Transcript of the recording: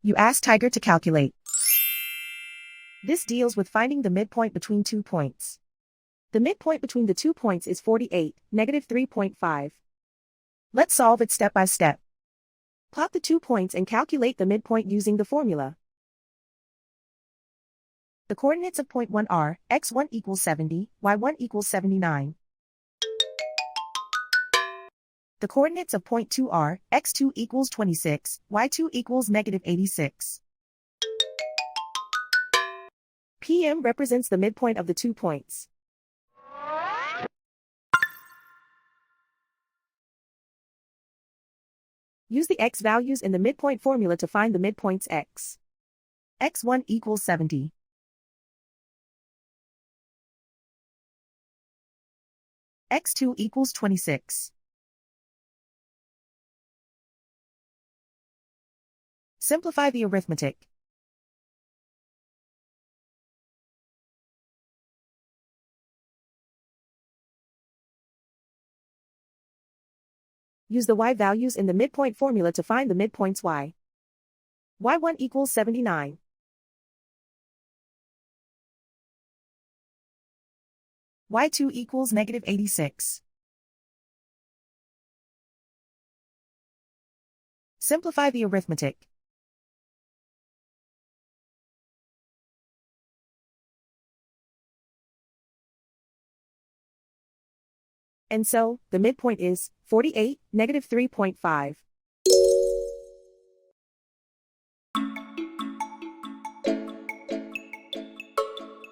You ask Tiger to calculate. This deals with finding the midpoint between 2 points. The midpoint between the 2 points is 48, -3.5. Let's solve it step by step. Plot the 2 points and calculate the midpoint using the formula. The coordinates of point 1 are, x1 equals 70, y1 equals 79. The coordinates of point 2 are, x2 equals 26, y2 equals -86. PM represents the midpoint of the 2 points. Use the x values in the midpoint formula to find the midpoints x. x1 equals 70. x2 equals 26. Simplify the arithmetic. Use the y values in the midpoint formula to find the midpoints y. y1 equals 79. y2 equals -86. Simplify the arithmetic. And so, the midpoint is 48, -3.5.